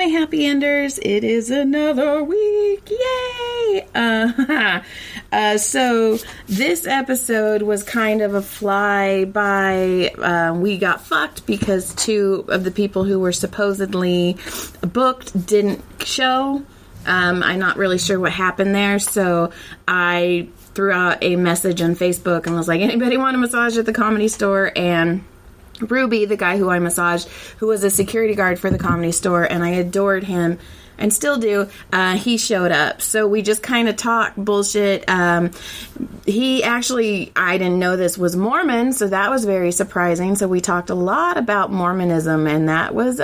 my happy enders. It is another week. Yay! So this episode was kind of a fly-by. We got fucked because two of the people who were supposedly booked didn't show. I'm not really sure what happened there, so I threw out a message on Facebook and was like, anybody want a massage at the Comedy Store? And Ruby, the guy who I massaged, who was a security guard for the Comedy Store, and I adored him and still do, he showed up. So we just kind of talked bullshit. He actually, I didn't know this, was Mormon, so that was very surprising. So we talked a lot about Mormonism, and that was,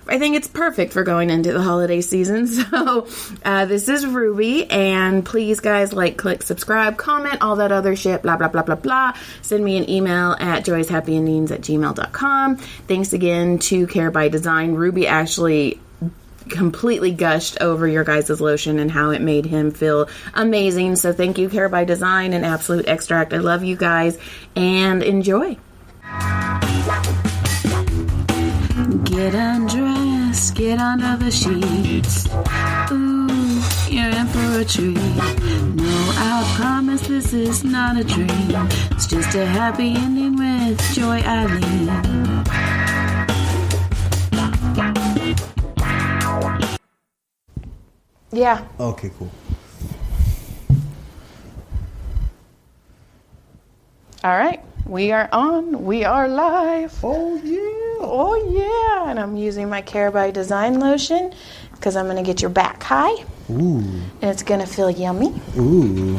I think it's perfect for going into the holiday season. So this is Ruby, and please, guys, like, click, subscribe, comment, all that other shit, blah, blah, blah, blah, blah. Send me an email at joyshappyendings@gmail.com. Thanks again to Care by Design. Ruby actually completely gushed over your guys' lotion and how it made him feel amazing. So thank you, Care by Design and Absolute Extract. I love you guys, and enjoy. Get undressed, get under the sheets. Ooh, you're in for a treat. No, I promise this is not a dream. It's just a happy ending with Joy Eileen. Yeah. Okay, cool. All right. We are on. We are live. Oh, yeah. Oh, yeah. And I'm using my Care by Design lotion because I'm going to get your back high. Ooh. And it's going to feel yummy. Ooh.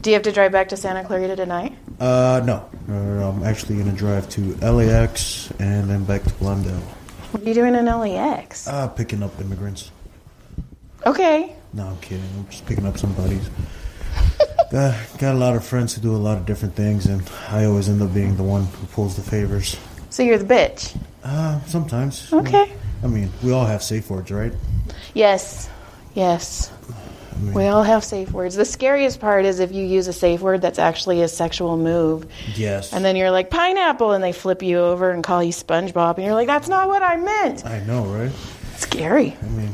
Do you have to drive back to Santa Clarita tonight? No. I'm actually going to drive to LAX and then back to Glendale. What are you doing in LAX? Picking up immigrants. Okay. No, I'm kidding. I'm just picking up some buddies. Got a lot of friends who do a lot of different things, and I always end up being the one who pulls the favors. So you're the bitch? Sometimes. Okay. I mean, we all have safe words, right? Yes. I mean, we all have safe words. The scariest part is if you use a safe word that's actually a sexual move. Yes. And then you're like, pineapple, and they flip you over and call you SpongeBob, and you're like, that's not what I meant. I know, right? Scary. I mean,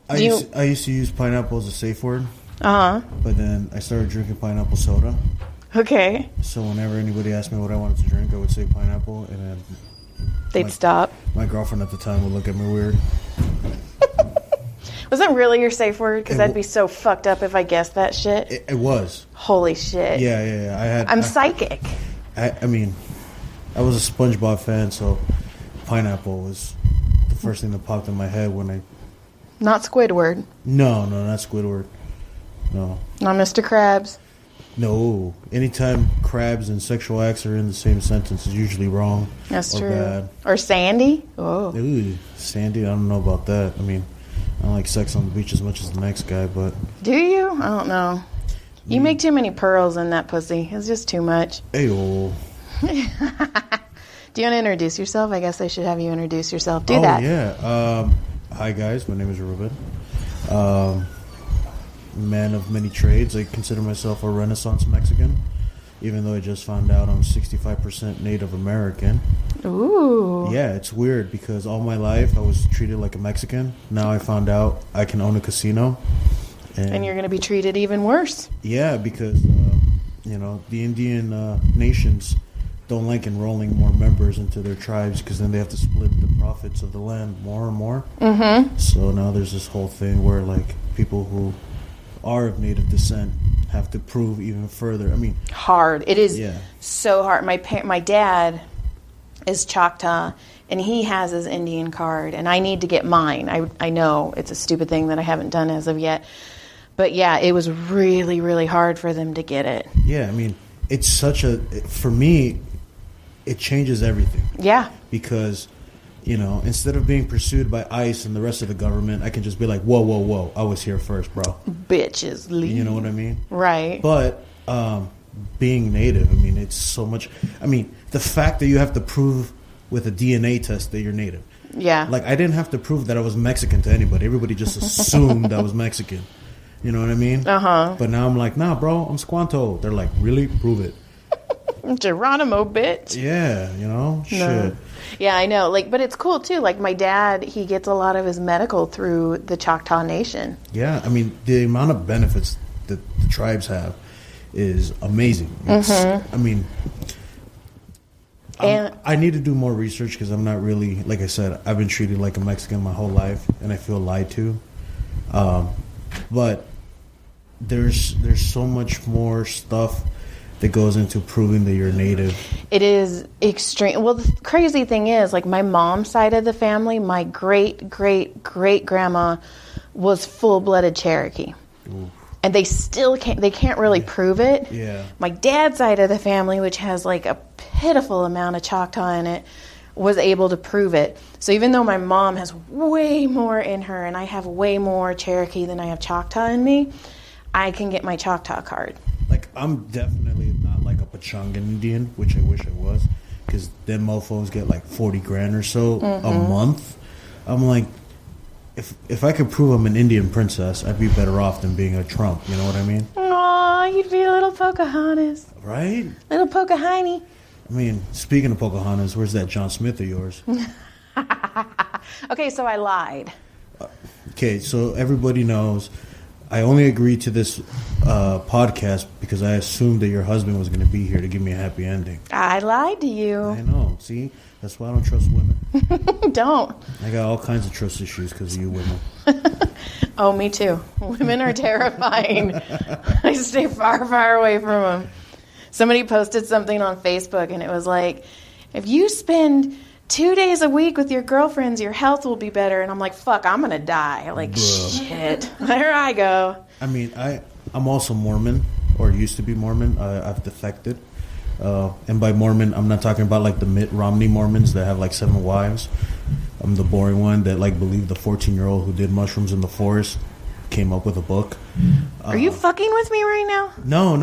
I used to use pineapple as a safe word. Uh-huh. But then I started drinking pineapple soda. Okay. So whenever anybody asked me what I wanted to drink, I would say pineapple, and then they'd stop. My girlfriend at the time would look at me weird. Was that really your safe word? Because I'd be so fucked up if I guessed that shit. It was. Holy shit. Yeah. I'm psychic. I mean, I was a SpongeBob fan, so pineapple was the first thing that popped in my head when I... Not Squidward. No, not Squidward. No. Not Mr. Krabs. No. Anytime crabs and sexual acts are in the same sentence is usually wrong. That's or true. Bad. Or Sandy. Oh. Ooh, Sandy, I don't know about that. I mean, I don't like sex on the beach as much as the next guy, but... Do you? I don't know. You make too many pearls in that pussy. It's just too much. Ayo. Do you want to introduce yourself? I guess I should have you introduce yourself. Do that. Oh, yeah. Hi, guys. My name is Ruben. Man of many trades. I consider myself a Renaissance Mexican, even though I just found out I'm 65% Native American. Ooh. Yeah, it's weird because all my life I was treated like a Mexican. Now I found out I can own a casino. And you're going to be treated even worse. Yeah, because, the Indian nations don't like enrolling more members into their tribes because then they have to split the profits of the land more and more. Mm-hmm. So now there's this whole thing where, like, people who are of Native descent have to prove even further. I mean... Hard. It is so hard. My dad is Choctaw, and he has his Indian card, and I need to get mine. I know it's a stupid thing that I haven't done as of yet. But, yeah, it was really, really hard for them to get it. Yeah, I mean, it's such a... For me, it changes everything. Yeah. Because, instead of being pursued by ICE and the rest of the government, I can just be like, whoa, I was here first, bro. Bitches leave. You know what I mean? Right. But being Native, I mean, it's so much... I mean, the fact that you have to prove with a DNA test that you're Native. Yeah. Like, I didn't have to prove that I was Mexican to anybody. Everybody just assumed I was Mexican. You know what I mean? Uh-huh. But now I'm like, nah, bro, I'm Squanto. They're like, really? Prove it. Geronimo, bitch. Yeah, shit. Yeah, I know. Like, but it's cool too. Like my dad, he gets a lot of his medical through the Choctaw Nation. Yeah, I mean, the amount of benefits that the tribes have is amazing. I mean, I need to do more research because I'm not really, like I said, I've been treated like a Mexican my whole life, and I feel lied to. But there's so much more stuff that goes into proving that you're native. It is extreme. Well, the crazy thing is, like my mom's side of the family, my great-great-great-grandma was full-blooded Cherokee. Ooh. And they still can't really prove it. Yeah. My dad's side of the family, which has like a pitiful amount of Choctaw in it, was able to prove it. So even though my mom has way more in her and I have way more Cherokee than I have Choctaw in me, I can get my Choctaw card. Like, I'm definitely not like a Pachungan Indian, which I wish I was, because them mofos get like 40 grand or so a month. I'm like, if I could prove I'm an Indian princess, I'd be better off than being a Trump. You know what I mean? Aw, you'd be a little Pocahontas. Right? Little Pocahontas. I mean, speaking of Pocahontas, where's that John Smith of yours? Okay, so I lied. Okay, so everybody knows I only agreed to this podcast because I assumed that your husband was going to be here to give me a happy ending. I lied to you. I know. See? That's why I don't trust women. Don't. I got all kinds of trust issues because of you women. Oh, me too. Women are terrifying. I stay far, far away from them. Somebody posted something on Facebook, and it was like, if you spend 2 days a week with your girlfriends, your health will be better. And I'm like, fuck, I'm going to die. Like, shit. There I go. I mean, I'm also Mormon, or used to be Mormon. I've defected. And by Mormon, I'm not talking about like the Mitt Romney Mormons that have like 7 wives. I'm the boring one that like believed the 14-year-old who did mushrooms in the forest came up with a book. Are you fucking with me right now? No.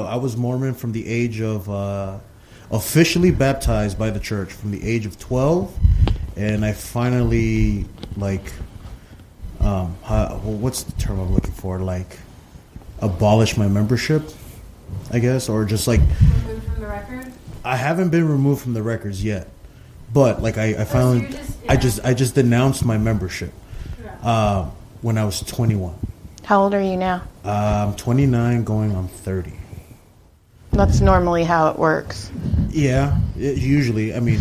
I was Mormon from the age of officially baptized by the church from the age of 12, and I finally like what's the term I'm looking for? Like abolish my membership, I guess, or just like removed from the record. I haven't been removed from the records yet, but like I finally I just denounced my membership when I was 21. How old are you now? I'm 29 going on 30. That's normally how it works. Yeah, usually. I mean,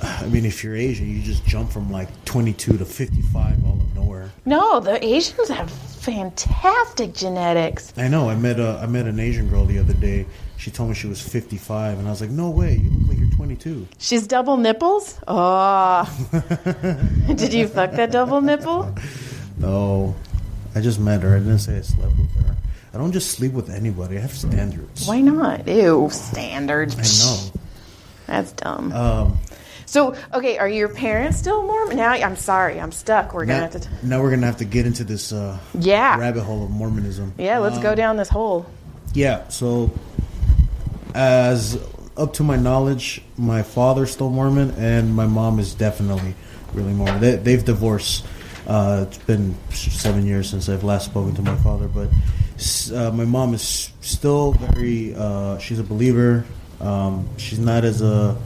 if you're Asian, you just jump from like 22 to 55 all of nowhere. No, the Asians have fantastic genetics. I know. I met an Asian girl the other day. She told me she was 55, and I was like, "No way! You look like you're 22." She's double nipples? Oh. Did you fuck that double nipple? No, I just met her. I didn't say I slept with her. I don't just sleep with anybody. I have standards. Why not? Ew, standards. I know. That's dumb. So, okay, are your parents still Mormon? Now, I'm sorry, I'm stuck. We're gonna have to. Now we're gonna have to get into this rabbit hole of Mormonism. Yeah, let's go down this hole. Yeah. So, as up to my knowledge, my father's still Mormon, and my mom is definitely really Mormon. They've divorced. It's been 7 years since I've last spoken to my father, but my mom is still very. She's a believer. She's not as a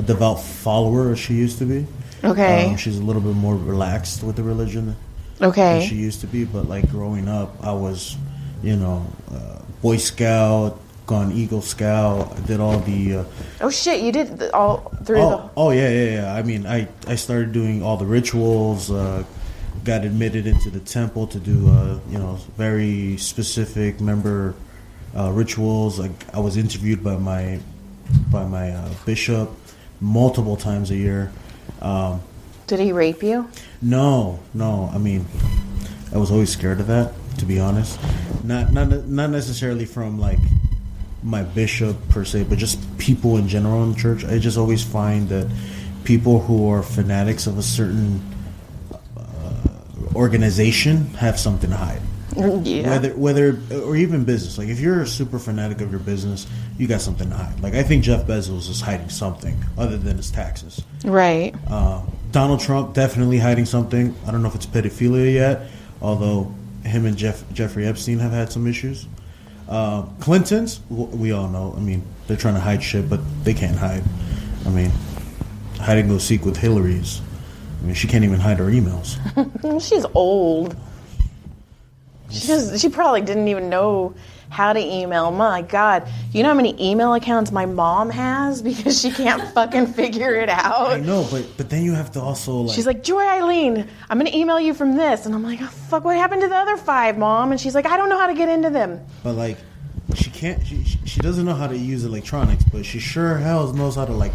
devout follower as she used to be. Okay. She's a little bit more relaxed with the religion. Okay. Than she used to be, but like growing up, I was, Boy Scout, gone Eagle Scout. I did all the. Oh shit! You did all through the. Oh yeah. I mean, I started doing all the rituals. Got admitted into the temple to do very specific member rituals. Like I was interviewed by my bishop multiple times a year. Did he rape you? No. I mean, I was always scared of that, to be honest. Not necessarily from like my bishop per se, but just people in general in the church. I just always find that people who are fanatics of a certain organization have something to hide. Yeah. Whether or even business. Like if you're a super fanatic of your business, you got something to hide. Like I think Jeff Bezos is hiding something other than his taxes. Right. Donald Trump definitely hiding something. I don't know if it's pedophilia yet, although him and Jeffrey Epstein have had some issues. Clintons, we all know. I mean, they're trying to hide shit, but they can't hide. I mean, hide and go seek with Hillary's. I mean, she can't even hide her emails. She's old. She probably didn't even know how to email. My God. You know how many email accounts my mom has because she can't fucking figure it out? I know, but then you have to also, like... She's like, Joy Eileen, I'm going to email you from this. And I'm like, oh, fuck, what happened to the other 5, Mom? And she's like, I don't know how to get into them. But, like, she can't... She doesn't know how to use electronics, but she sure hell knows how to, like,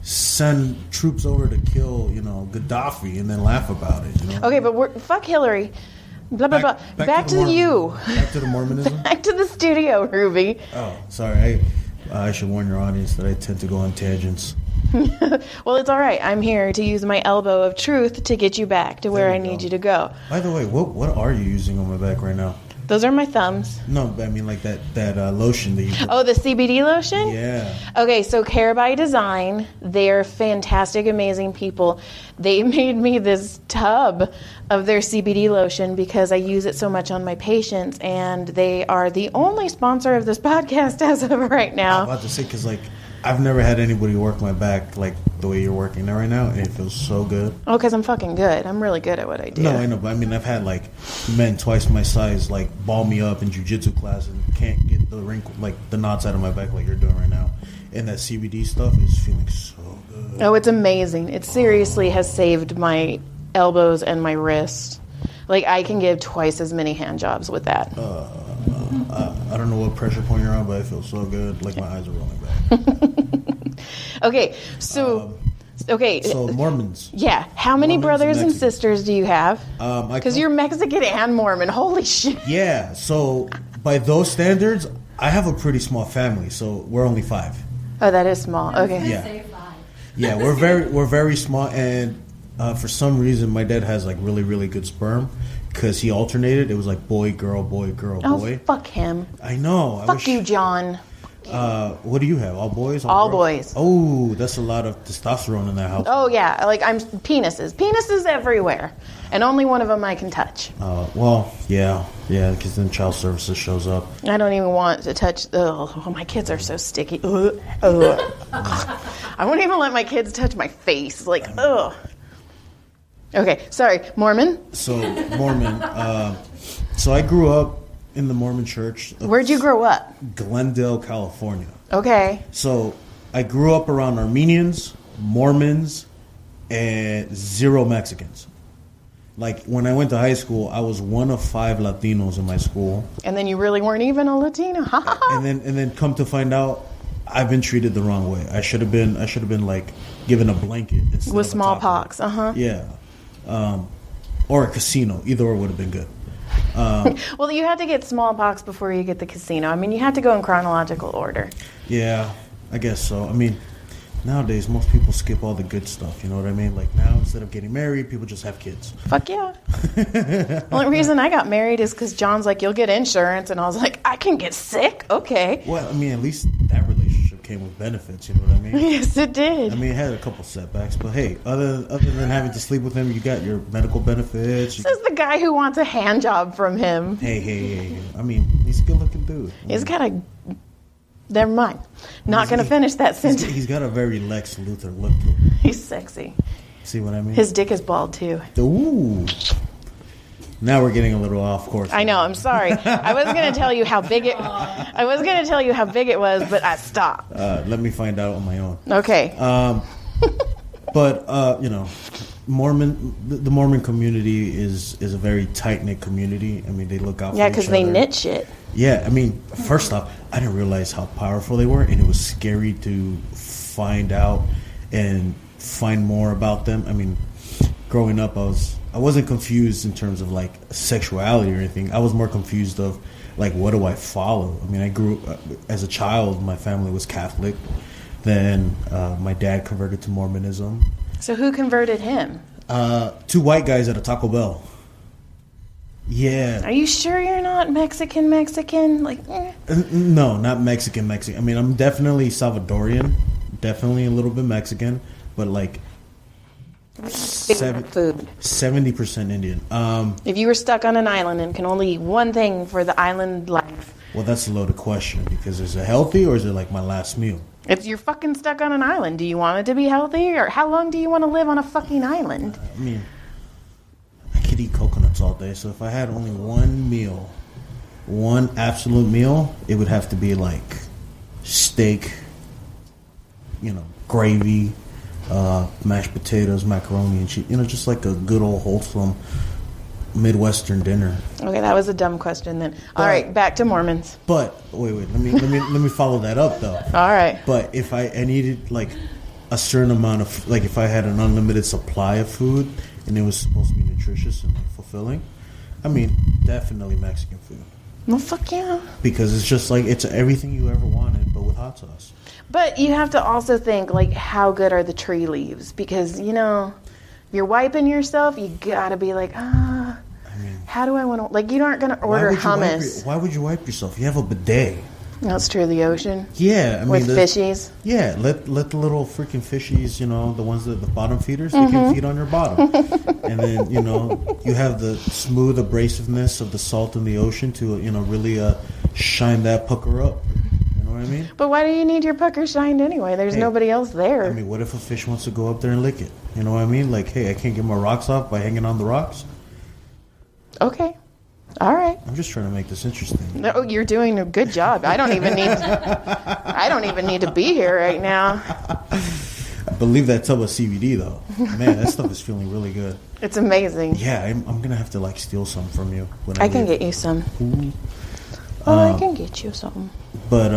send troops over to kill, Gaddafi and then laugh about it, Okay, but fuck Hillary. Blah, blah, blah. Back to you. Back to the Mormonism? Back to the studio, Ruby. Oh, sorry. I should warn your audience that I tend to go on tangents. Well, it's all right. I'm here to use my elbow of truth to get you back to where I need you to go. By the way, what are you using on my back right now? Those are my thumbs. No, I mean like that lotion that you put. Oh, the CBD lotion? Yeah. Okay, so Care by Design, they're fantastic, amazing people. They made me this tub of their CBD lotion because I use it so much on my patients, and they are the only sponsor of this podcast as of right now. I'm about to say, because like I've never had anybody work my back like the way you're working there right now, and it feels so good. Oh, because I'm fucking good. I'm really good at what I do. No, I know, but I mean, I've had like men twice my size like ball me up in jiu-jitsu class and can't get the wrinkle, like the knots out of my back like you're doing right now. And that CBD stuff is feeling so good. Oh, it's amazing. It seriously has saved my elbows and my wrist. Like, I can give twice as many hand jobs with that. I don't know what pressure point you're on, but it feels so good. Like my eyes are rolling back. Okay, so... So Mormons. Yeah. How many Mormons brothers and Mexicans. sisters do you have? Because you're Mexican and Mormon. Holy shit. Yeah. So by those standards, I have a pretty small family. So we're only 5. Oh, that is small. Okay. Yeah. Yeah, we're very small, and for some reason, my dad has like really, really good sperm because he alternated. It was like boy, girl, boy, girl, boy. Oh, fuck him. I know. Fuck you, John. What do you have? All boys? All boys. Oh, that's a lot of testosterone in that house. Oh, yeah. Like, I'm penises everywhere, and only one of them I can touch. Well, yeah, because then child services shows up. I don't even want to touch. Oh, my kids are so sticky. I won't even let my kids touch my face. Like, ugh. Okay, sorry. Mormon? So, Mormon. So I grew up in the Mormon church. Where'd you grow up? Glendale, California. Okay. So I grew up around Armenians, Mormons, and 0 Mexicans. Like, when I went to high school, I was one of 5 Latinos in my school. And then you really weren't even a Latino. and then come to find out, I've been treated the wrong way. I should have been like given a blanket instead with of smallpox. Yeah. Or a casino. Either or would have been good. Well, you had to get smallpox before you get the casino. I mean, you had to go in chronological order. Yeah, I guess so. I mean, nowadays, most people skip all the good stuff, you know what I mean? Like, now, instead of getting married, people just have kids. Fuck yeah. The only reason I got married is because John's like, you'll get insurance, and I was like, I can get sick? Okay. Well, I mean, at least that relationship came with benefits, you know what I mean? Yes, it did. I mean, it had a couple setbacks, but hey, other than having to sleep with him, you got your medical benefits. This is the guy who wants a hand job from him. Hey. I mean, he's a good-looking dude. He's got a... Never mind. Not going to finish that sentence. He's got a very Lex Luthor look to him. He's sexy. See what I mean? His dick is bald, too. Ooh. Now we're getting a little off course. I know. I'm sorry. I was going to tell you how big it. I was going to tell you how big it was, but I stopped. Let me find out on my own. Okay. But you know, the Mormon community is a very tight knit community. I mean, they look out for each other. Yeah, because they knit shit. Yeah, I mean, first off, I didn't realize how powerful they were, and it was scary to find out and find more about them. I mean, growing up, I wasn't confused in terms of like sexuality or anything. I was more confused of like, what do I follow? I mean, I grew as a child, my family was Catholic. Then my dad converted to Mormonism. So who converted him? 2 white guys at a Taco Bell. Yeah. Are you sure you're not Mexican? Like, No, not Mexican. I mean, I'm definitely Salvadorian, definitely a little bit Mexican, but like 70% Indian. If you were stuck on an island and can only eat one thing for the island life, Well, that's a loaded question, because is it healthy or is it like my last meal? If you're fucking stuck on an island, do you want it to be healthy, or how long do you want to live on a fucking island? I mean, I could eat coconuts all day, so if I had only one meal, one absolute meal, it would have to be like steak, gravy, mashed potatoes, macaroni and cheese, just like a good old wholesome Midwestern dinner. Okay, that was a dumb question then. All right, back to Mormons. But wait, let me follow that up though. All right. But if I needed like a certain amount of, like, if I had an unlimited supply of food and it was supposed to be nutritious and fulfilling, I mean, definitely Mexican food. Well, fuck yeah. Because it's just like, it's everything you ever wanted, but with hot sauce. But you have to also think, like, how good are the tree leaves? Because, you're wiping yourself, you gotta be like, how do I want to... Like, you aren't going to order hummus. Why would you wipe yourself? You have a bidet. That's true, the ocean. Yeah. I mean, with fishies. Yeah, let the little freaking fishies, the ones that the bottom feeders, they can feed on your bottom. And then, you have the smooth abrasiveness of the salt in the ocean to, really shine that pucker up. You know what I mean? But why do you need your pucker shined anyway? There's nobody else there. I mean, what if a fish wants to go up there and lick it? You know what I mean? Like, hey, I can't get my rocks off by hanging on the rocks. Okay. All right. I'm just trying to make this interesting. No, you're doing a good job. I don't even need to be here right now. I believe that tub of CBD though. Man, that stuff is feeling really good. It's amazing. Yeah, I'm gonna have to like steal some from you. When I can get you some. Ooh. I can get you some. But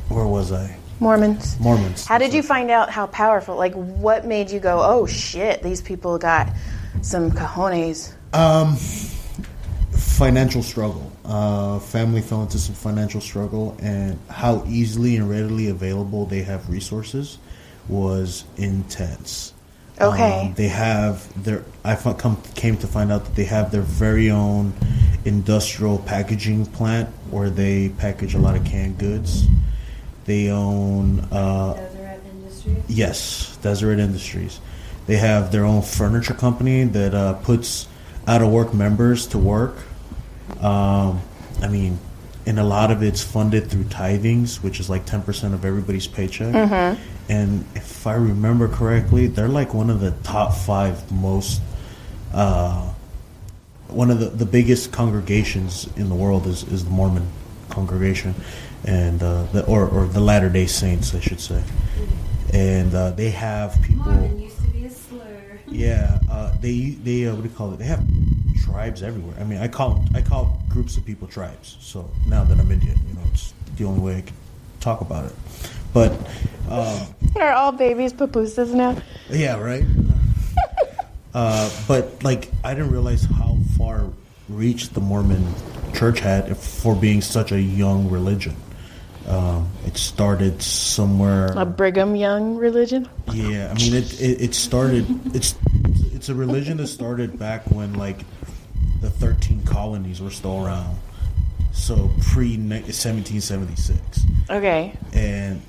where was I? Mormons. Mormons. How did you find out how powerful? Like, what made you go, oh shit, these people got some cojones? Financial struggle. Family fell into some financial struggle, and how easily and readily available they have resources was intense. Okay. They have came to find out that they have their very own industrial packaging plant where they package a lot of canned goods. They own Deseret Industries? Yes, Deseret Industries. They have their own furniture company that puts out-of-work members to work. I mean, and a lot of it's funded through tithings, which is like 10% of everybody's paycheck. Mm-hmm. And if I remember correctly, they're like one of the top 5 most, one of the biggest congregations in the world is the Mormon congregation, and or the Latter-day Saints, I should say. And they have people. Mormon used to be a slur. Yeah, they what do you call it? They have tribes everywhere. I mean, I call groups of people tribes. So now that I'm Indian, it's the only way I can talk about it. But are all babies pupusas now? Yeah, right. But like, I didn't realize how far reached the Mormon Church had for being such a young religion. It started somewhere. A Brigham Young religion? Yeah, I mean, it started. It's a religion that started back when like the 13 colonies were still around. So pre-1776. Okay. And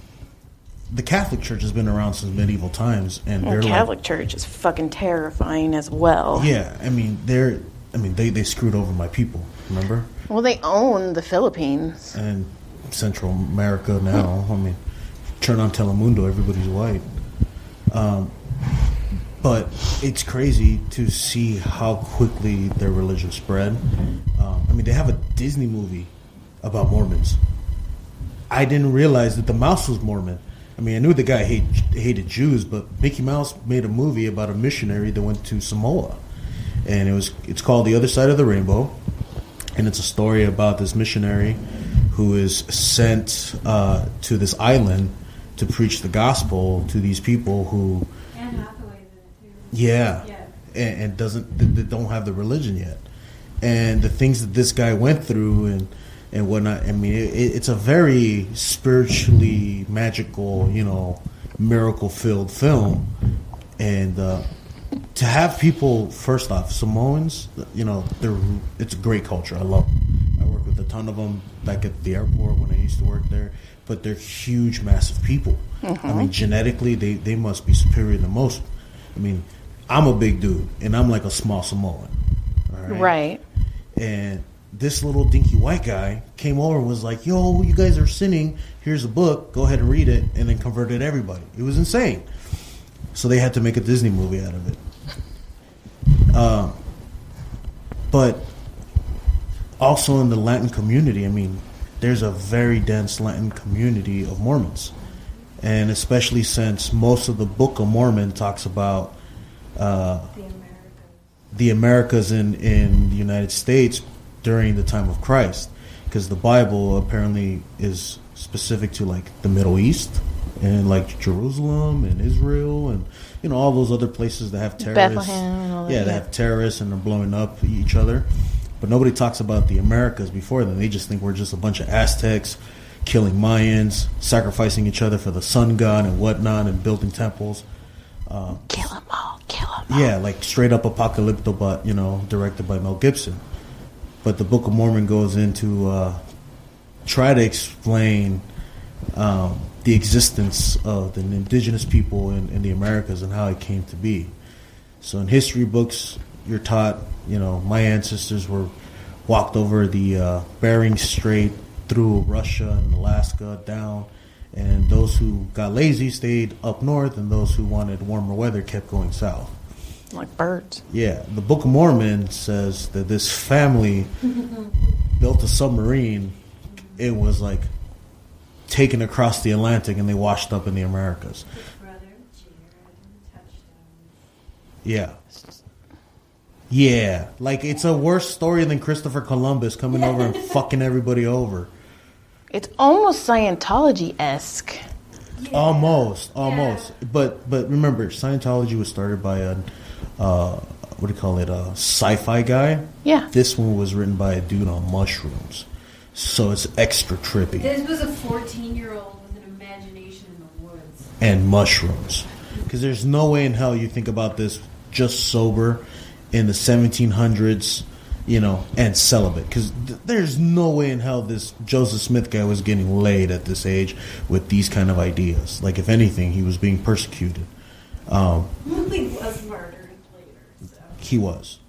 the Catholic Church has been around since medieval times, and the Catholic Church is fucking terrifying as well. Yeah, I mean they screwed over my people. Remember? Well, they own the Philippines and Central America now. I mean, turn on Telemundo, everybody's white. But it's crazy to see how quickly their religion spread. I mean, they have a Disney movie about Mormons. I didn't realize that the mouse was Mormon. I mean, I knew the guy hated Jews, but Mickey Mouse made a movie about a missionary that went to Samoa, and it's called The Other Side of the Rainbow, and it's a story about this missionary who is sent to this island to preach the gospel to these people who. And Hathaway's in it too. Yeah. And they don't have the religion yet, and the things that this guy went through and whatnot. I mean, it's a very spiritually magical, miracle-filled film, and to have people, first off, Samoans, it's a great culture. I love them. I work with a ton of them back at the airport when I used to work there, but they're huge, massive people. Mm-hmm. I mean, genetically, they must be superior to most. I mean, I'm a big dude, and I'm like a small Samoan. All right? Right. And this little dinky white guy came over and was like, yo, you guys are sinning. Here's a book. Go ahead and read it. And then converted everybody. It was insane. So they had to make a Disney movie out of it. But also in the Latin community, I mean, there's a very dense Latin community of Mormons. And especially since most of the Book of Mormon talks about the Americas in the United States during the time of Christ. Because the Bible apparently is specific to like the Middle East and like Jerusalem and Israel and all those other places that have terrorists. Bethlehem and all that. Yeah, they have terrorists and they're blowing up each other. But nobody talks about the Americas before then. They just think we're just a bunch of Aztecs killing Mayans, sacrificing each other for the sun god and whatnot, and building temples. Kill them all. Yeah, like straight up apocalypto, but directed by Mel Gibson. But the Book of Mormon goes into try to explain the existence of the indigenous people in the Americas and how it came to be. So in history books, you're taught, my ancestors walked over the Bering Strait through Russia and Alaska down, and those who got lazy stayed up north, and those who wanted warmer weather kept going south. Like birds. Yeah, the Book of Mormon says that this family built a submarine. It was like taken across the Atlantic, and they washed up in the Americas. His brother, Jared, touchdown. Yeah. Yeah, like it's a worse story than Christopher Columbus coming over and fucking everybody over. It's almost Scientology-esque. Yeah. Almost. Yeah. But remember, Scientology was started by a a sci-fi guy. Yeah. This one was written by a dude on mushrooms, so it's extra trippy. This was a 14-year-old with an imagination in the woods. And mushrooms, because there's no way in hell you think about this just sober in the 1700s, and celibate. Because there's no way in hell this Joseph Smith guy was getting laid at this age with these kind of ideas. Like, if anything, he was being persecuted. He was murdered later. So. He was.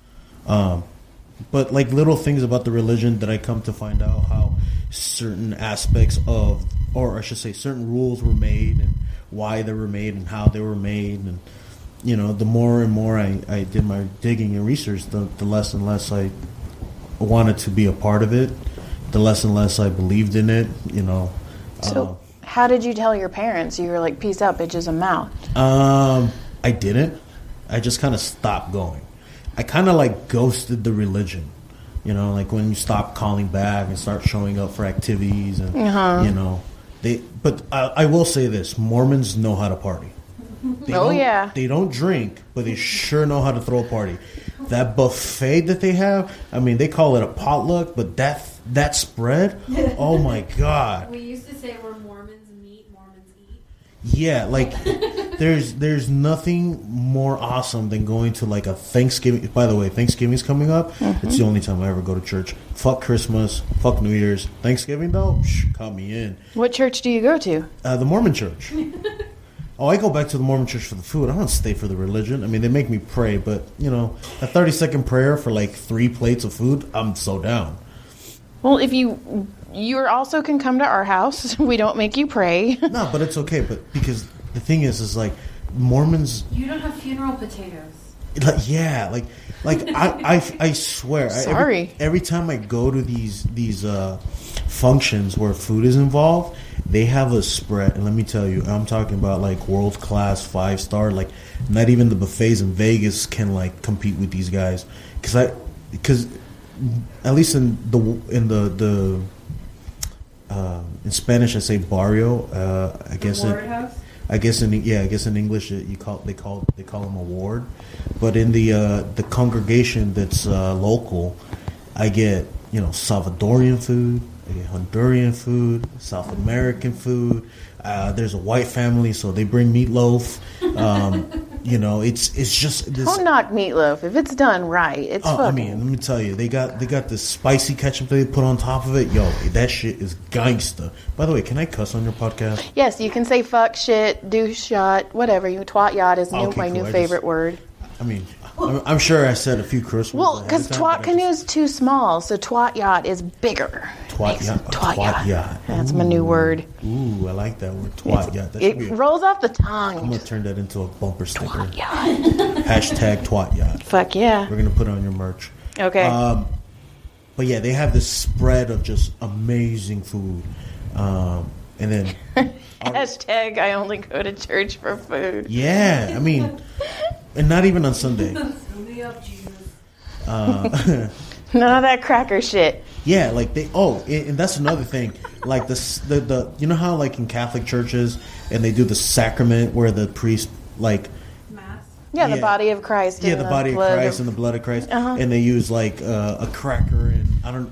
But, like, little things about the religion that I come to find out how certain aspects of, or I should say, certain rules were made and why they were made and how they were made. And, the more and more I did my digging and research, the less and less I wanted to be a part of it, the less and less I believed in it, So, how did you tell your parents? You were like, peace out, bitches, I'm out. I didn't. I just kind of stopped going. I kind of like ghosted the religion. Like when you stop calling back and start showing up for activities and, But I will say this, Mormons know how to party. They don't drink, but they sure know how to throw a party. That buffet that they have, I mean, they call it a potluck, but that spread, oh my God. We used to say where Mormons meet, Mormons eat. Yeah, like there's nothing more awesome than going to like a Thanksgiving. By the way, Thanksgiving's coming up. Mm-hmm. It's the only time I ever go to church. Fuck Christmas, fuck New Year's. Thanksgiving though, count me in. What church do you go to? The Mormon church. Oh, I go back to the Mormon church for the food. I don't stay for the religion. I mean, they make me pray, but, a 30-second prayer for, like, 3 plates of food, I'm so down. Well, if you also can come to our house. We don't make you pray. No, but it's okay. But because the thing is like, Mormons... You don't have funeral potatoes. I swear. Sorry. Every time I go to these functions where food is involved, they have a spread, and let me tell you, I'm talking about like world class 5-star. Like, not even the buffets in Vegas can like compete with these guys. Because at least in Spanish I say barrio. I guess in English they call them a ward. But in the congregation that's local, I get Salvadorian food. I get Honduran food, South American food. There's a white family, so they bring meatloaf. It's just this. Don't knock meatloaf if it's done right. It's fucking. I mean, let me tell you, they got this spicy ketchup they put on top of it. Yo, that shit is gangsta. By the way, can I cuss on your podcast? Yes, you can say fuck, shit, douche, shot, whatever. You twat yacht is my new favorite word. I mean, I'm sure I said a few curse words. Well, because twat canoe's too small, so twat yacht is bigger. Twat yacht. That's my new word. Ooh, I like that word. Twat yacht. That It rolls off the tongue. I'm gonna turn that into a bumper sticker. Twat yacht. Hashtag twat yacht. Fuck yeah. We're gonna put it on your merch. Okay. But yeah, they have this spread of just amazing food. And then Hashtag I only go to church for food. yeah, I mean, and not even on Sunday. Fill me up, Jesus. None of that cracker shit. Yeah, like and that's another thing. Like the you know how like in Catholic churches and they do the sacrament where the priest like Mass. Yeah, the body of Christ. yeah and the body of blood Christ and the blood of Christ, Uh-huh. and they use like a cracker and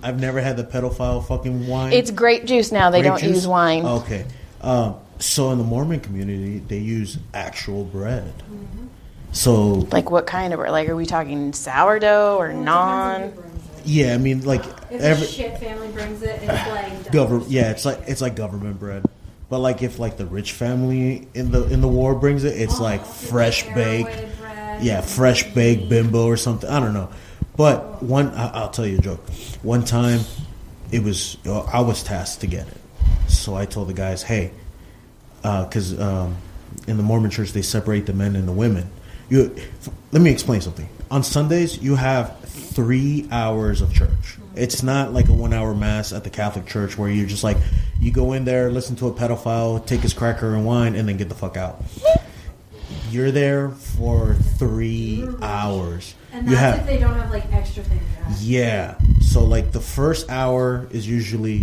I've never had the pedophile fucking wine. It's grape juice now. They Grape don't juice? use wine. Okay, so in the Mormon community they use actual bread. So Like what kind of bread? Like are we talking sourdough or naan? yeah, I mean like If every a shit family brings it, it's like government. Yeah, it's like government bread. But like if like the rich family in the war brings it, it's like fresh baked. Arrowhead bread. Yeah, fresh baked bimbo or something. I don't know. But I'll tell you a joke. One time, I was tasked to get it. So I told the guys, hey, because in the Mormon church they separate the men and the women. Let me explain something. On Sundays, you have 3 hours of church. It's not like a 1 hour mass at the Catholic church where you're just like, you go in there, listen to a pedophile, take his cracker and wine, and then get the fuck out. You're there for 3 hours. And that's if they don't have like extra things. Yeah. So like the first hour is usually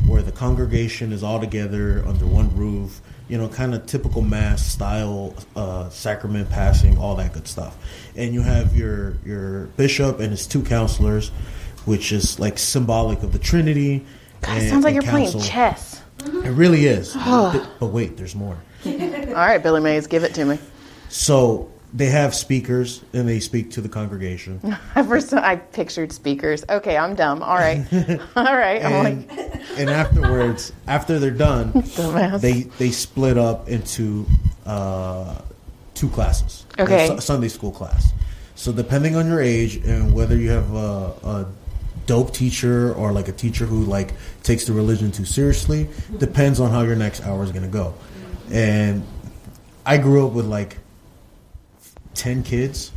where the congregation is all together under one roof. You know, kind of typical mass style, sacrament passing, all that good stuff. And you have your bishop and his 2 counselors, which is like symbolic of the Trinity. God, it sounds like you're playing chess. It really is. But wait, there's more. All right, Billy Mays, give it to me. So they have speakers and they speak to the congregation. First, I pictured speakers. Okay, I'm dumb. All right. All right. I'm like, And afterwards, after they're done, dumbass. they split up into 2 classes. Okay. A Sunday school class. So depending on your age and whether you have a dope teacher or like a teacher who like takes the religion too seriously, depends on how your next hour is going to go. And I grew up with like 10 kids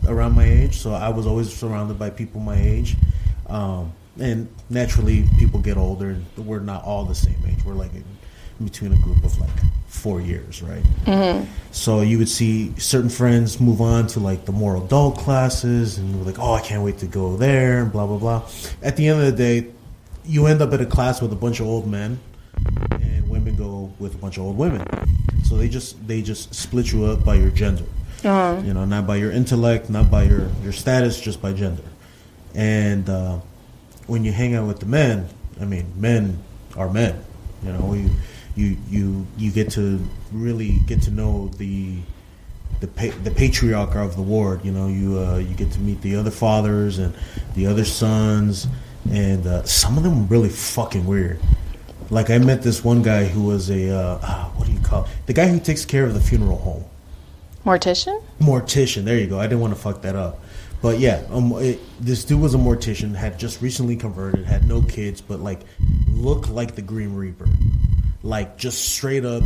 around my age, so I was always surrounded by people my age. And naturally, people get older. We're not all the same age. We're like in between a group of like 4 years, right? Mm-hmm. So you would see certain friends move on to like the more adult classes, and we're like, oh, I can't wait to go there, and blah blah blah. At the end of the day, you end up in a class with a bunch of old men, and women go with a bunch of old women. So they just split you up by your gender. Uh-huh. You know, not by your intellect, not by your status, just by gender. And when you hang out with the men, I mean, men are men. You know, you get to really get to know the patriarch of the ward. You know, you get to meet the other fathers and the other sons, and some of them were really fucking weird. Like I met this one guy who was a what do you call it? The guy who takes care of the funeral home. Mortician. There you go. I didn't want to fuck that up. But yeah, this dude was a mortician, had just recently converted, had no kids, but like looked like the Grim Reaper. Like just straight up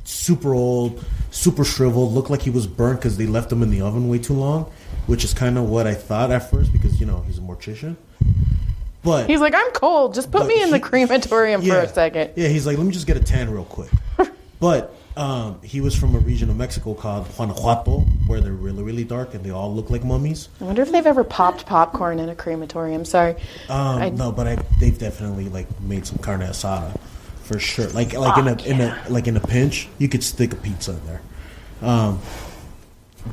super old, super shriveled, looked like he was burnt because they left him in the oven way too long, which is kind of what I thought at first because, you know, he's a mortician. But he's like, I'm cold. Just put me in the crematorium for a second. Yeah, he's like, let me just get a tan real quick. But he was from a region of Mexico called Guanajuato, where they're really, really dark and they all look like mummies. I wonder if they've ever popped popcorn in a crematorium. Sorry. No, but they've definitely like made some carne asada for sure. Like in a pinch, you could stick a pizza in there.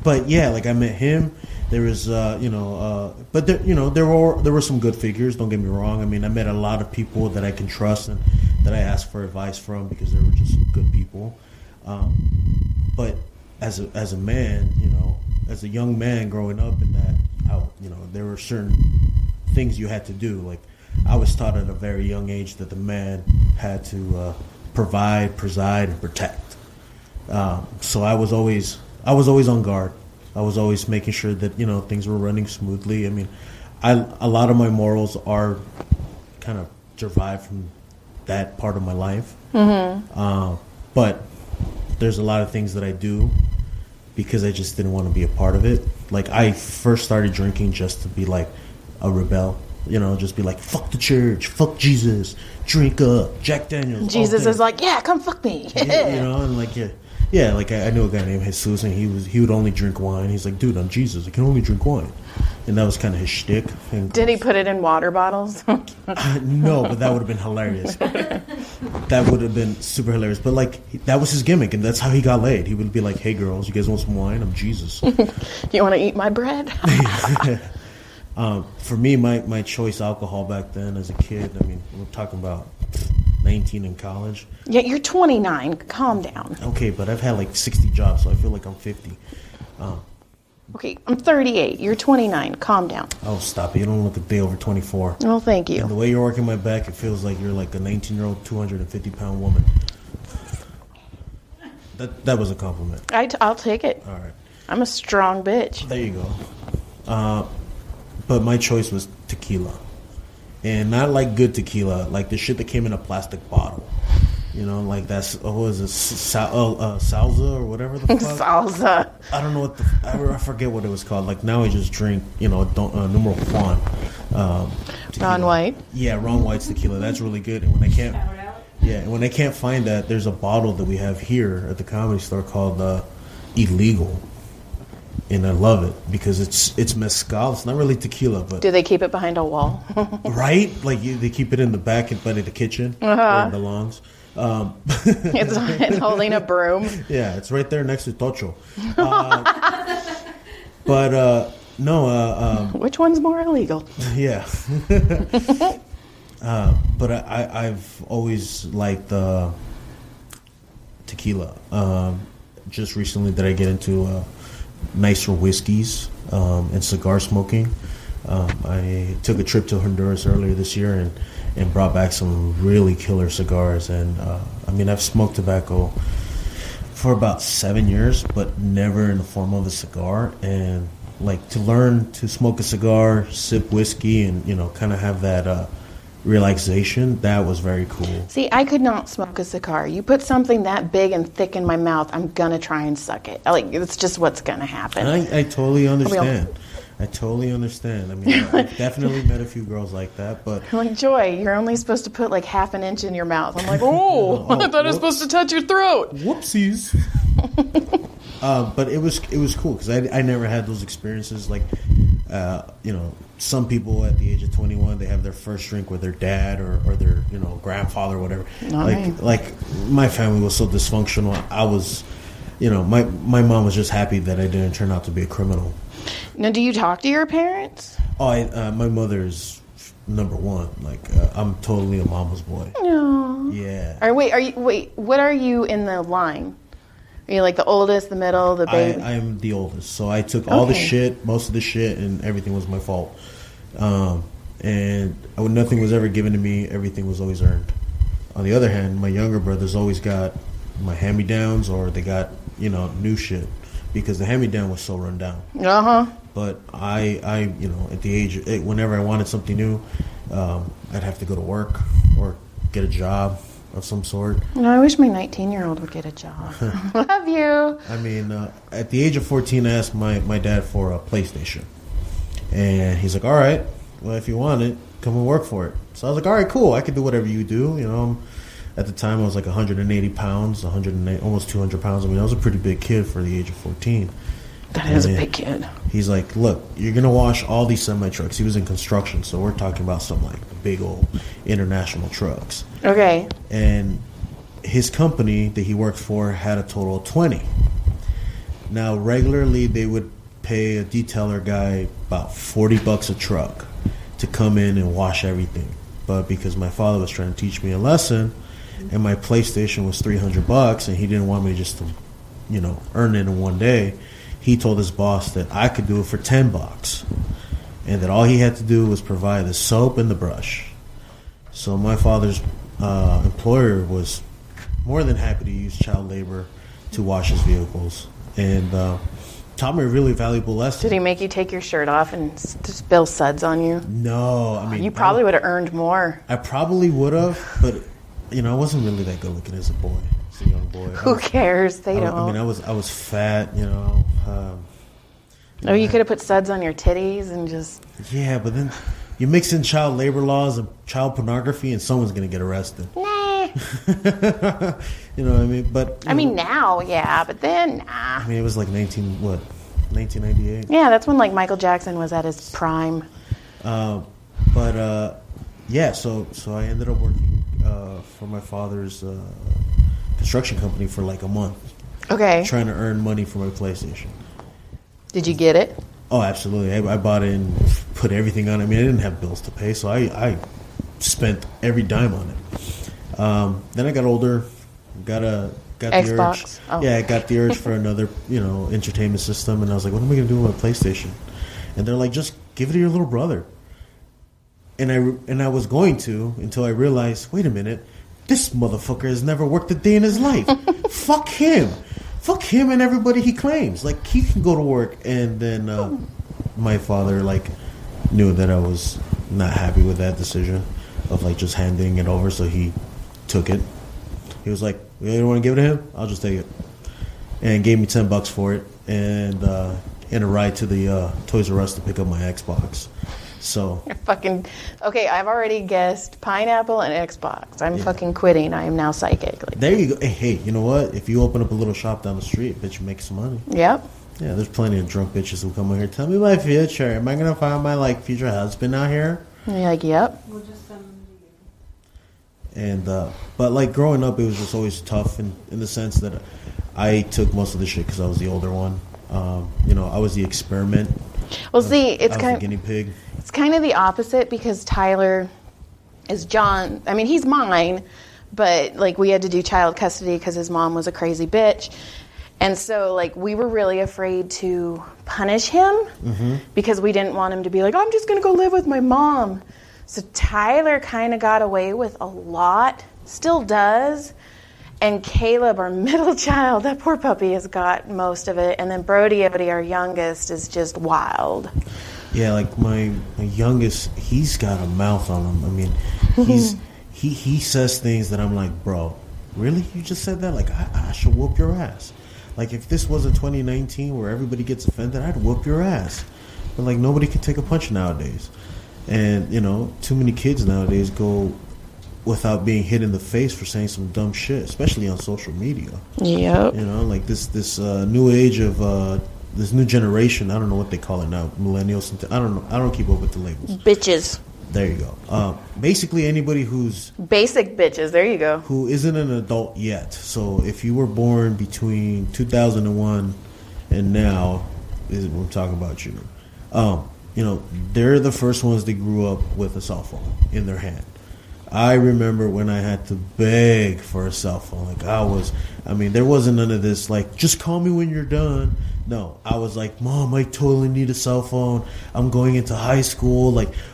But yeah, like I met him. There was, but there were some good figures. Don't get me wrong. I mean, I met a lot of people that I can trust and that I ask for advice from because they were just good people. But as a man, you know, as a young man growing up in that, there were certain things you had to do. Like I was taught at a very young age that the man had to provide, preside, and protect. So I was always on guard. I was always making sure that things were running smoothly. I mean, a lot of my morals are kind of derived from that part of my life. But there's a lot of things that I do because I just didn't want to be a part of it. Like, I first started drinking just to be like a rebel. Just be like, fuck the church, fuck Jesus, drink up, Jack Daniels. Jesus is like, yeah, come fuck me. And like, like I knew a guy named Jesus, and he would only drink wine. He's like, dude, I'm Jesus, I can only drink wine. And that was kind of his shtick. And did he put it in water bottles? No, but that would have been hilarious. That would have been super hilarious. But like, that was his gimmick, and that's how he got laid. He would be like, hey girls, you guys want some wine? I'm Jesus. You want to eat my bread? For me, my choice alcohol back then as a kid, I mean, we're talking about 19 in college. Yeah, you're 29. Calm down. Okay, but I've had like 60 jobs, so I feel like I'm 50. Okay, I'm 38. You're 29. Calm down. Oh, stop it. You don't look a day over 24. Oh, thank you. And the way you're working my back, it feels like you're like a 19-year-old, 250-pound woman. That was a compliment. I'll take it. All right. I'm a strong bitch. There you go. But my choice was tequila. And not like good tequila, like the shit that came in a plastic bottle. Like that's, what was it, salsa or whatever the fuck? Salsa. I don't know I forget what it was called. Like, now I just drink, numero Juan. Ron White. Yeah, Ron White's tequila. That's really good. And when I can't find that, there's a bottle that we have here at the Comedy Store called Illegal. And I love it because it's mezcal. It's not really tequila, but do they keep it behind a wall? Right? Like, they keep it in the back by the kitchen where it belongs. It's holding a broom. Yeah, it's right there next to Tocho. No. Which one's more illegal? Yeah. But I've always liked tequila. Just recently did I get into nicer whiskeys and cigar smoking. I took a trip to Honduras earlier this year and brought back some really killer cigars. And I mean, I've smoked tobacco for about 7 years, but never in the form of a cigar. And like, to learn to smoke a cigar, sip whiskey, and kind of have that realization, that was very cool. See, I could not smoke a cigar. You put something that big and thick in my mouth, I'm gonna try and suck it. Like, it's just what's gonna happen. And I totally understand. I totally understand. I mean, I've definitely met a few girls like that, but I'm like, Joy, you're only supposed to put like half an inch in your mouth. I'm like, oh, I thought it was supposed to touch your throat. Whoopsies. But it was cool because I never had those experiences. Like, some people at the age of 21, they have their first drink with their dad or their grandfather or whatever. Like my family was so dysfunctional. I was, my mom was just happy that I didn't turn out to be a criminal. Now, do you talk to your parents? Oh, my mother's number one. Like, I'm totally a mama's boy. No. Yeah. What are you in the line? Are you like the oldest, the middle, the baby? I'm the oldest, so I took all the shit, most of the shit, and everything was my fault. And nothing was ever given to me. Everything was always earned. On the other hand, my younger brothers always got my hand-me-downs, or they got new shit, because the hand-me-down was so run down. But I at the age, whenever I wanted something new, I'd have to go to work or get a job of some sort. I wish my 19-year-old would get a job. Love you. I mean, at the age of 14, I asked my dad for a PlayStation. And he's like, all right, well, if you want it, come and work for it. So I was like, all right, cool. I can do whatever you do. At the time, I was like 180 pounds, almost 200 pounds. I mean, I was a pretty big kid for the age of 14. That is a big kid. He's like, look, you're going to wash all these semi-trucks. He was in construction, so we're talking about some like big old international trucks. Okay. And his company that he worked for had a total of 20. Now, regularly, they would pay a detailer guy about $40 a truck to come in and wash everything. But because my father was trying to teach me a lesson, and my PlayStation was $300, and he didn't want me just to, earn it in one day, he told his boss that I could do it for $10, and that all he had to do was provide the soap and the brush. So my father's employer was more than happy to use child labor to wash his vehicles. And taught me a really valuable lesson. Did he make you take your shirt off and spill suds on you? No, I mean, You probably would have earned more. I probably would have, but I wasn't really that good looking as a boy, as a young boy. Who cares? They don't. I mean, I was fat, Oh, you could have put suds on your titties and just... Yeah, but then you mix in child labor laws and child pornography, and someone's going to get arrested. Nah. You know what I mean? But I mean, now, yeah, but then, nah. I mean, it was like 1998. Yeah, that's when, like, Michael Jackson was at his prime. Yeah, so I ended up working for my father's construction company for like a month. Okay. Trying to earn money for my PlayStation. Did you get it? Oh, absolutely. I bought it and put everything on it. I mean, I didn't have bills to pay, so I spent every dime on it. Then I got older, got the Xbox? urge. Oh. Yeah, I got the urge for another, entertainment system, and I was like, what am I going to do with my PlayStation? And they're like, just give it to your little brother. And I was going to until I realized, wait a minute, this motherfucker has never worked a day in his life. Fuck him. Fuck him and everybody he claims. Like, he can go to work. And then my father, knew that I was not happy with that decision of, just handing it over. So he took it. He was like, you don't want to give it to him? I'll just take it. And gave me $10 for it. And a ride to the Toys R Us to pick up my Xbox. So Okay, I've already guessed pineapple and Xbox. I'm fucking quitting. I am now psychic. There you go. Hey, you know what? If you open up a little shop down the street, bitch, you make some money. Yep. Yeah, there's plenty of drunk bitches who come over here. Tell me my future. Am I gonna find my future husband out here? And you're like, yep. We'll just send them to you. And but growing up, it was just always tough in the sense that I took most of the shit because I was the older one. I was the experiment. Well, see, I was the guinea pig. It's kind of the opposite because Tyler is John. I mean, he's mine, but we had to do child custody because his mom was a crazy bitch. And so we were really afraid to punish him because we didn't want him to be like, I'm just going to go live with my mom. So Tyler kind of got away with a lot, still does. And Caleb, our middle child, that poor puppy has got most of it. And then Brody, our youngest, is just wild. Yeah, my youngest, he's got a mouth on him. I mean, he says things that I'm like, bro, really? You just said that? I should whoop your ass. If this wasn't 2019 where everybody gets offended, I'd whoop your ass. But nobody can take a punch nowadays. And, too many kids nowadays go without being hit in the face for saying some dumb shit, especially on social media. Yep. This new age of this new generation. I don't know what they call it now. Millennials. I don't know. I don't keep up with the labels. Bitches. There you go. Basically, anybody who's basic bitches. There you go. Who isn't an adult yet. So if you were born between 2001 and now, we're talking about you. They're the first ones that grew up with a cell phone in their hand. I remember when I had to beg for a cell phone. There wasn't none of this, just call me when you're done. No, I was like, Mom, I totally need a cell phone. I'm going into high school.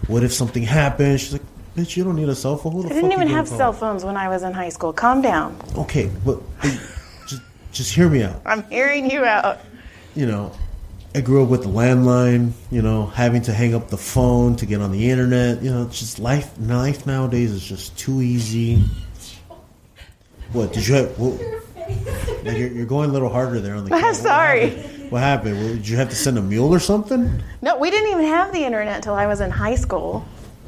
What if something happens? She's like, bitch, you don't need a cell phone. Who the I fuck didn't even you have gonna cell call? phones when I was in high school. Calm down. Okay, but just hear me out. I'm hearing you out. I grew up with the landline, having to hang up the phone to get on the internet. Just life nowadays is just too easy. What, did you have... You're going a little harder there on the camera. Sorry. What happened? Did you have to send a mule or something? No, we didn't even have the internet until I was in high school.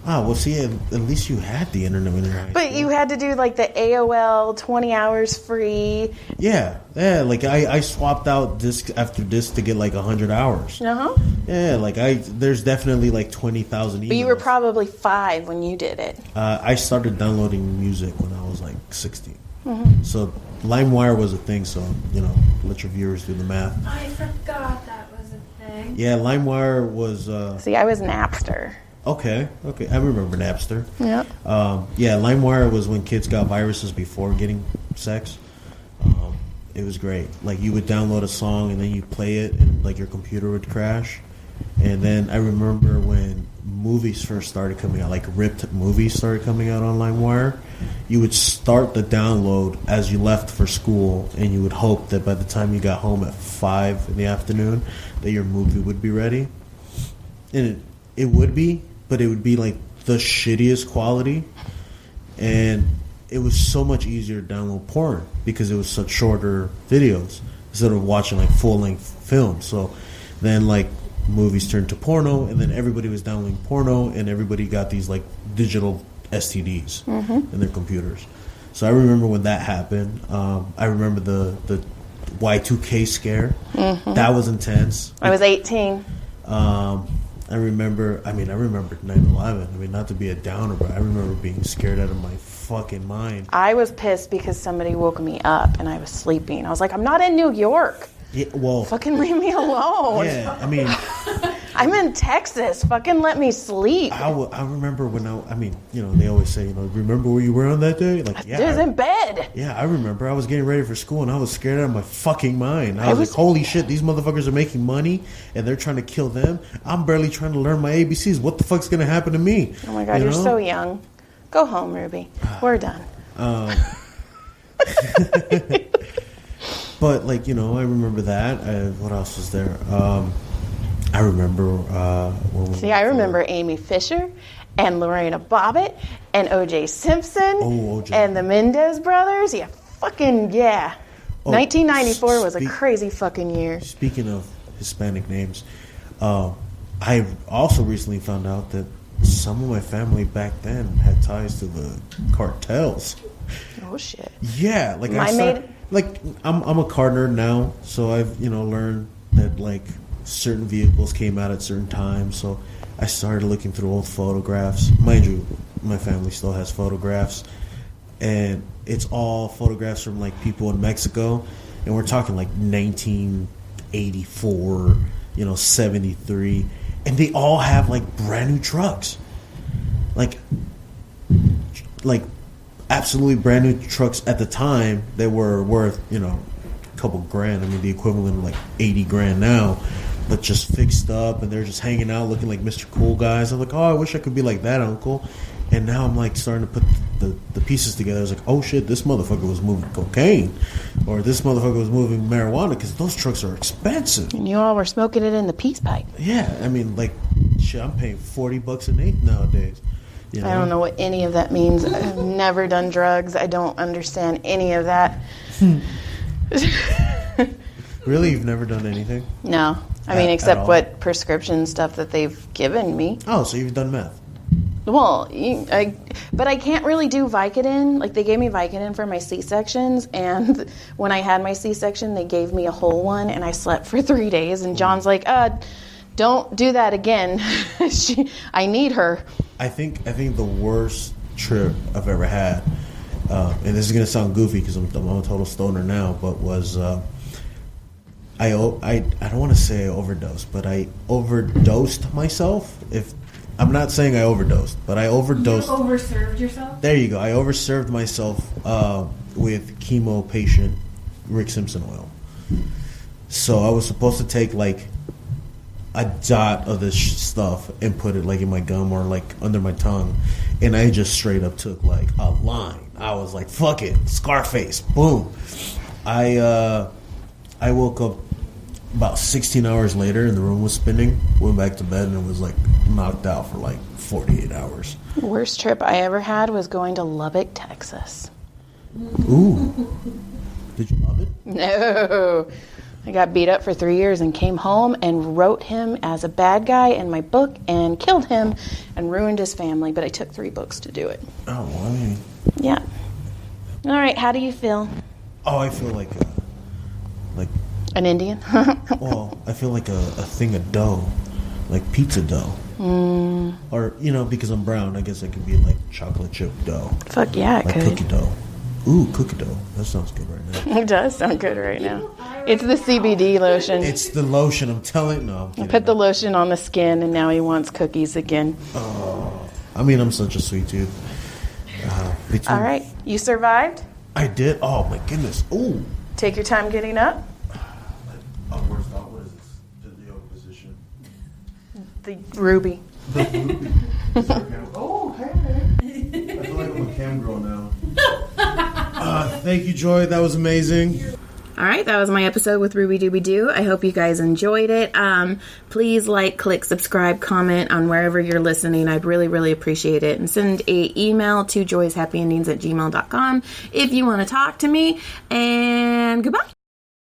Oh, well, see, at least you had the internet when you were in high school. But you had to do the AOL 20 hours free. Yeah. I swapped out disc after disc to get 100 hours. Uh-huh. Yeah, there's definitely 20,000 emails. But you were probably 5 when you did it. I started downloading music when I was 16. Mm-hmm. So LimeWire was a thing, so, let your viewers do the math. I forgot that was a thing. Yeah, LimeWire was... See, I was Napster. Okay. I remember Napster. Yeah. LimeWire was when kids got viruses before getting sex. It was great. You would download a song and then you'd play it and your computer would crash And then I remember when movies first started coming out, like ripped movies started coming out on LimeWire, you would start the download as you left for school, and you would hope that by the time you got home at 5 in the afternoon, that your movie would be ready. And it would be, but it would be like the shittiest quality. And it was so much easier to download porn because it was such shorter videos instead of watching like full-length films. So then like movies turned to porno, and then everybody was downloading porno, and everybody got these like digital STDs in their computers. So I remember when that happened. I remember the Y2K scare. That was intense. I was 18. I remember 9/11. I mean, not to be a downer, but I remember being scared out of my fucking mind. I was pissed because somebody woke me up and I was sleeping. I was like, I'm not in New York. Yeah, well, fucking leave me alone. Yeah, I mean, I'm in Texas. Fucking let me sleep. I remember when they always say, remember where you were on that day? Like, yeah, I was in bed. Yeah, I remember. I was getting ready for school, and I was scared out of my fucking mind. I was like, holy shit, these motherfuckers are making money, and they're trying to kill them. I'm barely trying to learn my ABCs. What the fuck's going to happen to me? Oh, my God, you're so young. Go home, Ruby. We're done. But, I remember that. What else was there? I remember... I remember Amy Fisher and Lorena Bobbitt and O.J. Simpson and the Mendez brothers. Yeah, fucking, yeah. 1994 was a crazy fucking year. Speaking of Hispanic names, I also recently found out that some of my family back then had ties to the cartels. Oh, shit. Yeah, I'm a car nerd now, so I've learned that certain vehicles came out at certain times. So I started looking through old photographs. Mind you, my family still has photographs, and it's all photographs from people in Mexico, and we're talking 1984, 73, and they all have brand new trucks, like absolutely brand new trucks at the time that were worth, a couple grand. I mean, the equivalent of 80 grand now, but just fixed up, and they're just hanging out looking like Mr. Cool Guys. I'm like, oh, I wish I could be like that, uncle. And now I'm starting to put the pieces together. I was like, oh shit, this motherfucker was moving cocaine, or this motherfucker was moving marijuana, because those trucks are expensive. And you all were smoking it in the peace pipe. Yeah, I mean, shit, I'm paying $40 an eighth nowadays. I don't know what any of that means. I've never done drugs. I don't understand any of that. Really? You've never done anything? No. I mean, except what prescription stuff that they've given me. Oh, so you've done meth? Well, but I can't really do Vicodin. They gave me Vicodin for my C-sections, and when I had my C-section, they gave me a whole one, and I slept for 3 days, and John's like, don't do that again. I need her. I think the worst trip I've ever had, and this is gonna sound goofy because I'm a total stoner now, but was I don't want to say I overdosed, but I overdosed myself. If I'm not saying I overdosed, but I overdosed. You overserved yourself? There you go. I overserved myself with chemo patient Rick Simpson oil. So I was supposed to take a dot of this stuff and put it in my gum or under my tongue, and I just straight up took a line. I was like, fuck it, Scarface, boom. I woke up about 16 hours later and the room was spinning, went back to bed, and it was knocked out for 48 hours. The worst trip I ever had was going to Lubbock, Texas. Ooh. Did you love it? No. I got beat up for 3 years and came home and wrote him as a bad guy in my book and killed him and ruined his family. But I took 3 books to do it. Oh, well, I mean... Yeah. All right, how do you feel? Oh, I feel like an Indian? Well, I feel like a thing of dough. Pizza dough. Or, because I'm brown, I guess I could be chocolate chip dough. Fuck yeah, it could. Cookie dough. Ooh, cookie dough. That sounds good right now. It does sound good right now. It's the CBD lotion. It's the lotion, I'm telling you. No, I put the lotion on the skin, and now he wants cookies again. Oh, I mean, I'm such a sweet tooth. All right. You survived? I did? Oh, my goodness. Ooh. Take your time getting up. Upwards, what is this? The yoga position. The ruby. Oh, hey. I feel like I'm a cam girl now. Thank you, Joy. That was amazing. All right, that was my episode with Ruby Dooby Doo. I hope you guys enjoyed it. Please like, click, subscribe, comment on wherever you're listening. I'd really, really appreciate it. And send a email to joyshappyendings@gmail.com if you want to talk to me. And goodbye.